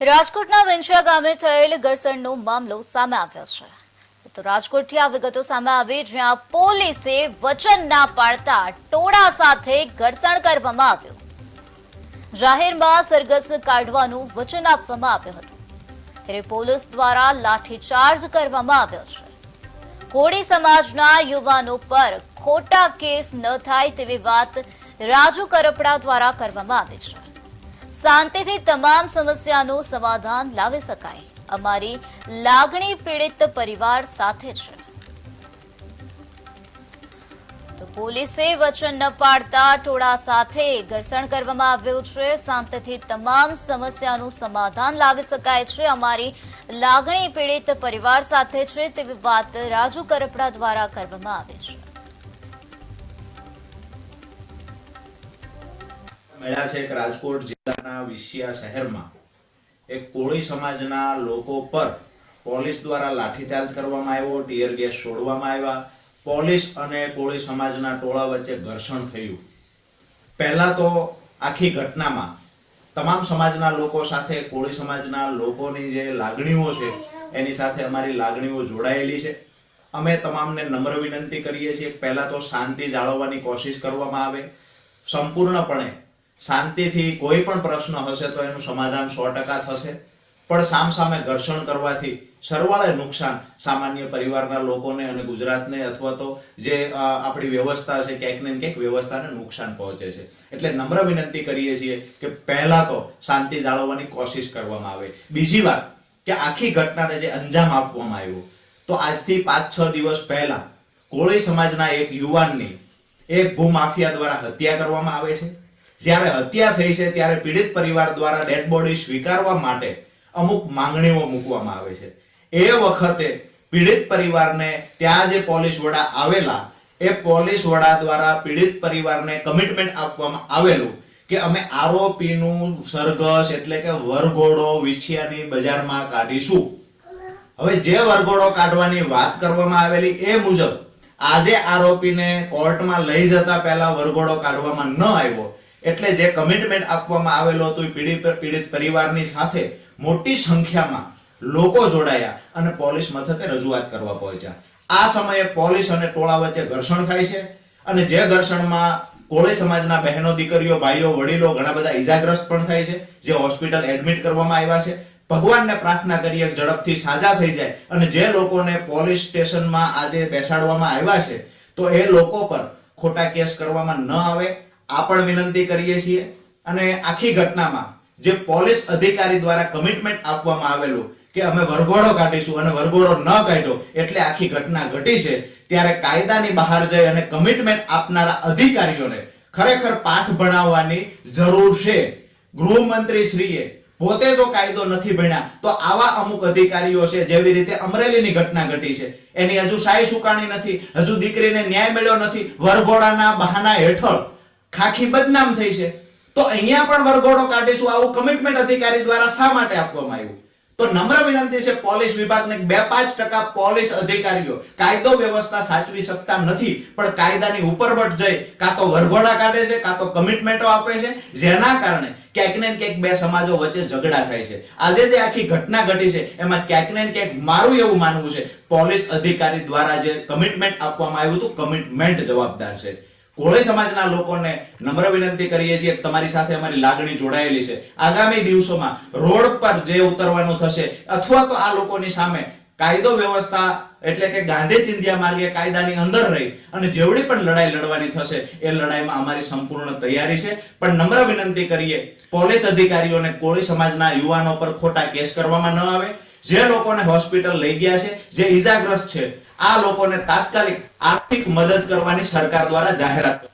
રાજકોટના વેંછિયા ગામે થયેલ ઘર્ષણનો મામલો સામે આવ્યો છે તો રાજકોટથી આ વિગતો સામે આવી જ્યાં પોલીસે વચન ના પાડતા ટોળા સાથે ઘર્ષણ કરવામાં આવ્યું જાહેરમાં સરઘસ કાઢવાનું વચન આપવામાં આવ્યું હતું ત્યારે પોલીસ દ્વારા લાઠીચાર્જ કરવામાં આવ્યો છે કોળી સમાજના યુવાનો પર ખોટા કેસ ન થાય તેવી વાત રાજુ કરપડા દ્વારા કરવામાં આવી છે શાંતિથી તમામ સમસ્યાનું સમાધાન લાવી શકાય અમારી લાગણી પીડિત પરિવાર સાથે છે તો પોલીસે વચન ન પાડતા ટોળા સાથે ઘર્ષણ કરવામાં આવ્યું છે શાંતિથી તમામ સમસ્યાનું સમાધાન લાવી શકાય છે અમારી લાગણી પીડિત પરિવાર સાથે છે તેવી વાત રાજુ કરપડા દ્વારા કરવામાં આવી છે મળ્યા છે કે રાજકોટ જિલ્લાના વિસિયા શહેરમાં એક કોળી સમાજના લોકો પર પોલીસ દ્વારા લાઠીચાર્જ કરવામાં આવ્યો, ટીયર ગેસ છોડવામાં આવ્યા, પોલીસ અને કોળી સમાજના ટોળા વચ્ચે ઘર્ષણ થયું. પહેલા તો આખી ઘટનામાં તમામ સમાજના લોકો સાથે કોળી સમાજના લોકોની જે લાગણીઓ છે એની સાથે અમારી લાગણીઓ જોડાયેલી છે. અમે તમામને નમ્ર વિનંતી કરીએ છીએ પહેલા તો શાંતિ જાળવવાની કોશિશ કરવામાં આવે. સંપૂર્ણપણે શાંતિથી કોઈ પણ પ્રશ્ન હશે તો એનું સમાધાન 100% થશે, પણ સામસામે ઘર્ષણ કરવાથી સરવાળે નુકસાન સામાન્ય પરિવારના લોકોને અને ગુજરાતને અથવા તો જે આપણી વ્યવસ્થા છે ક્યાંક ને ક્યાંક વ્યવસ્થાને નુકસાન પહોંચે છે. એટલે નમ્ર વિનંતી કરીએ છીએ કે પહેલા તો શાંતિ જાળવવાની કોશિશ કરવામાં આવે. બીજી વાત કે આખી ઘટનાને જે અંજામ આપવામાં આવ્યો તો આજથી 5-6 દિવસ પહેલા કોળી સમાજના એક યુવાનની એક ભૂમાફિયા દ્વારા હત્યા કરવામાં આવે છે. જ્યારે હત્યા થઈ છે ત્યારે પીડિત પરિવાર દ્વારા ડેડ બોડી સ્વીકારવા માટે અમુક માંગણીઓ મૂકવામાં આવે છે. એ વખતે પીડિત પરિવારને ત્યાં જે પોલીસ વડા આવેલા એ પોલીસ વડા દ્વારા પીડિત પરિવારને કમિટમેન્ટ આપવામાં આવેલું કે અમે આરોપીનું સરઘસ એટલે કે વરઘોડો વિછિયાની બજારમાં કાઢીશું. હવે જે વરઘોડો કાઢવાની વાત કરવામાં આવેલી એ મુજબ આજે આરોપીને કોર્ટમાં લઈ જતા પહેલા વરઘોડો કાઢવામાં ન આવ્યો એટલે જે કમિટમેન્ટ આપવામાં આવેલો હતો પીડિત પરિવારની સાથે મોટી સંખ્યામાં લોકો જોડાયા અને પોલીસ મથકે રજૂઆત કરવા પહોંચ્યા. આ સમયે પોલીસ અને ટોળા વચ્ચે ઘર્ષણ થાય છે અને જે ઘર્ષણમાં કોળી સમાજના બહેનો, દીકરીઓ, ભાઈઓ, વડીલો ઘણા બધા ઈજાગ્રસ્ત પણ થાય છે, જે હોસ્પિટલ એડમિટ કરવામાં આવ્યા છે. ભગવાનને પ્રાર્થના કરીએ ઝડપથી સાજા થઈ જાય અને જે લોકોને પોલીસ સ્ટેશનમાં આજે બેસાડવામાં આવ્યા છે તો એ લોકો પર ખોટા કેસ કરવામાં ન આવે આ પણ વિનંતી કરીએ છીએ. અને આખી ઘટનામાં જે પોલીસ અધિકારી દ્વારા કમિટમેન્ટ આપવામાં આવેલું કે અમે વરઘોડો કાઢીશું અને વરઘોડો ન કાઢ્યો એટલે આખી ઘટના ઘટી છે, ત્યારે કાયદાની બહાર જઈ અને કમિટમેન્ટ આપનારા અધિકારીઓને ખરેખર પાઠ ભણાવવાની જરૂર છે. ગૃહમંત્રી શ્રીએ પોતે જો કાયદો નથી ભણ્યા તો આવા અમુક અધિકારીઓ છે, જેવી રીતે અમરેલીની ઘટના ઘટી છે એની હજુ સાય સુકાણી નથી, હજુ દીકરીને ન્યાય મળ્યો નથી, વરઘોડાના બહાના હેઠળ ખાખી બદનામ થઈ છે, તો અહીંયા પણ વરઘોડો કાઢીશું આવું કમિટમેન્ટ અધિકારી દ્વારા શા માટે આપવામાં આવ્યું? તો નમ્ર વિનંતી છે પોલીસ વિભાગને 2-5% પોલીસ અધિકારીઓ કાયદો વ્યવસ્થા સાચવી શકતા નથી, પણ કાયદાની ઉપરવટ જઈ કાં તો વરઘોડા કાઢે છે કાં તો કમિટમેન્ટો આપે છે, જેના કારણે ક્યાંક ને ક્યાંક બે સમાજો વચ્ચે ઝઘડા થાય છે. આજે જે આખી ઘટના ઘટી છે એમાં ક્યાંક ને ક્યાંક મારું એવું માનવું છે પોલીસ અધિકારી દ્વારા જે કમિટમેન્ટ આપવામાં આવ્યું હતું કમિટમેન્ટ જવાબદાર છે. કોળી સમાજના લોકોને નમ્ર વિનંતી કરીએ છીએ તમારી સાથે અમારી લાગણી જોડાયેલી છે. આગામી દિવસોમાં રોડ પર જે ઉતરવાનું થશે અથવા તો આ લોકોની સામે કાયદો વ્યવસ્થા એટલે કે ગાંધી ચિંધ્યા માર્ગે કાયદાની અંદર રહી અને જેવડી પણ લડાઈ લડવાની થશે એ લડાઈમાં અમારી સંપૂર્ણ તૈયારી છે. પણ નમ્ર વિનંતી કરીએ પોલીસ અધિકારીઓને કોળી સમાજના યુવાનો પર ખોટા કેસ કરવામાં ન આવે. જે લોકોને હોસ્પિટલ લઈ ગયા છે, જે ઈજાગ્રસ્ત છે, આ લોકોને તાત્કાલિક આર્થિક મદદ કરવાની સરકાર દ્વારા જાહેરાત